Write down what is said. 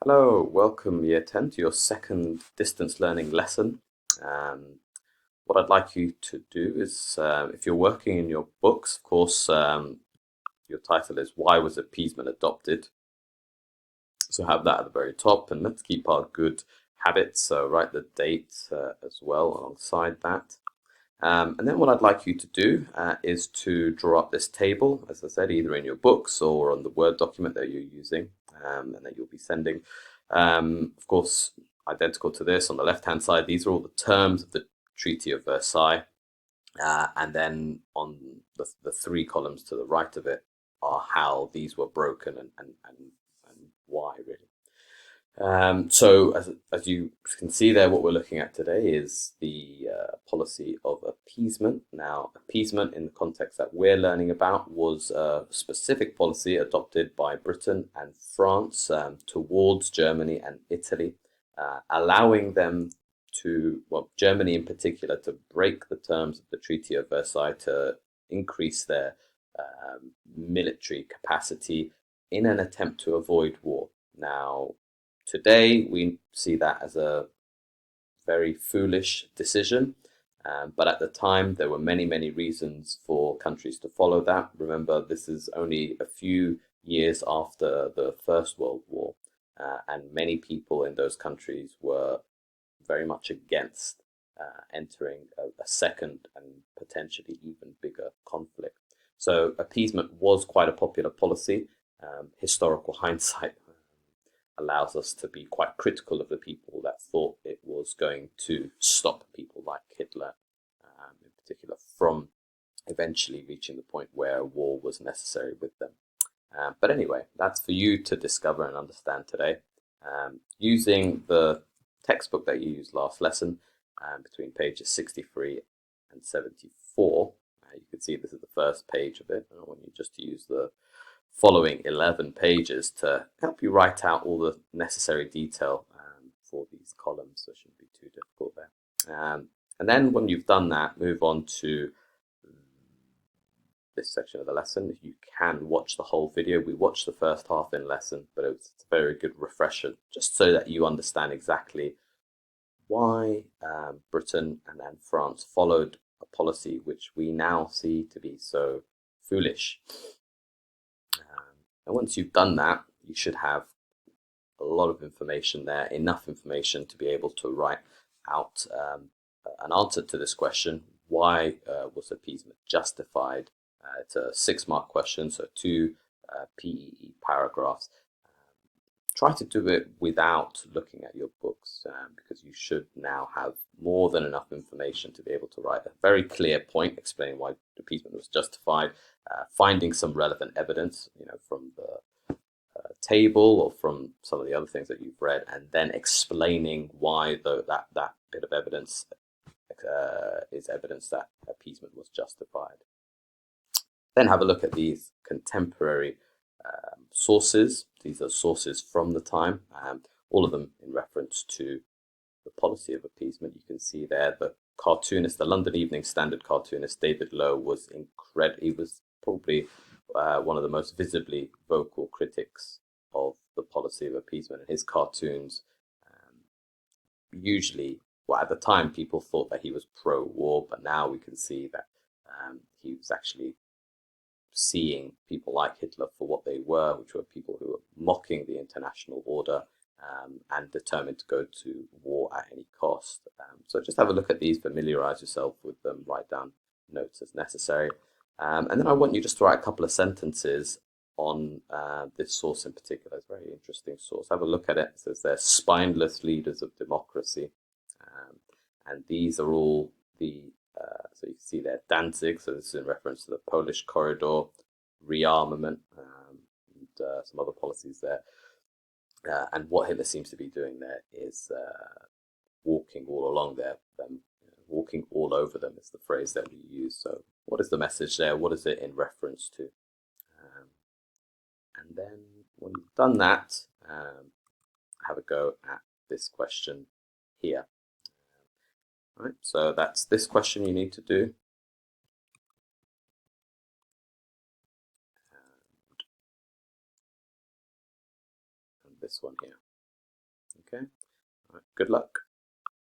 Hello, welcome Year 10 to your second distance learning lesson. What I'd like you to do is, if you're working in your books, of course, your title is Why Was Appeasement Adopted? So have that at the very top, and let's keep our good habits. So write the date as well alongside that. And then what I'd like you to do is to draw up this table, as I said, either in your books or on the Word document that you're using and that you'll be sending. Of course, identical to this, on the left-hand side, these are all the terms of the Treaty of Versailles. And then on the three columns to the right of it are how these were broken and why, really. So as you can see there, what we're looking at today is the policy of appeasement. Now, appeasement in the context that we're learning about was a specific policy adopted by Britain and France towards Germany and Italy, allowing them to, well, Germany in particular, to break the terms of the Treaty of Versailles to increase their military capacity in an attempt to avoid war. Now, today, we see that as a very foolish decision, but at the time, there were many, many reasons for countries to follow that. Remember, this is only a few years after the First World War, and many people in those countries were very much against entering a second and potentially even bigger conflict. So appeasement was quite a popular policy. Historical hindsight allows us to be quite critical of the people that thought it was going to stop people like Hitler, in particular, from eventually reaching the point where war was necessary with them. But anyway, that's for you to discover and understand today. Using the textbook that you used last lesson, between pages 63 and 74, you can see this is the first page of it. I want you just to use the following 11 pages to help you write out all the necessary detail for these columns, so it shouldn't be too difficult there. And then when you've done that, move on to this section of the lesson. You can watch the whole video. We watched the first half in lesson, but it's a very good refresher, just so that you understand exactly why Britain and then France followed a policy which we now see to be so foolish. And once you've done that, you should have a lot of information there, enough information to be able to write out an answer to this question: why was appeasement justified? It's a 6-mark question, so 2 PEE paragraphs. Try to do it without looking at your books, because you should now have more than enough information to be able to write a very clear point explaining why appeasement was justified, finding some relevant evidence, from the table or from some of the other things that you've read, and then explaining why that bit of evidence is evidence that appeasement was justified. Then have a look at these contemporary sources. These are sources from the time, all of them in reference to the policy of appeasement. You can see there the cartoonist, the London Evening Standard cartoonist David Lowe was incredible. He was probably one of the most visibly vocal critics of the policy of appeasement. And his cartoons usually, well, at the time, people thought that he was pro-war, but now we can see that he was actually seeing people like Hitler for what they were, which were people who were mocking the international order and determined to go to war at any cost. So just have a look at these, familiarize yourself with them, write down notes as necessary. And then I want you just to write a couple of sentences on this source in particular. It's a very interesting source. Have a look at it. It says they're spineless leaders of democracy. And these are all the so you can see there Danzig, so this is in reference to the Polish corridor, rearmament, and some other policies there. And what Hitler seems to be doing there is walking all along there, walking all over them is the phrase that we use. So what is the message there? What is it in reference to? And then when you've done that, have a go at this question here. Right, so that's this question you need to do. And this one here. Okay, all right, good luck.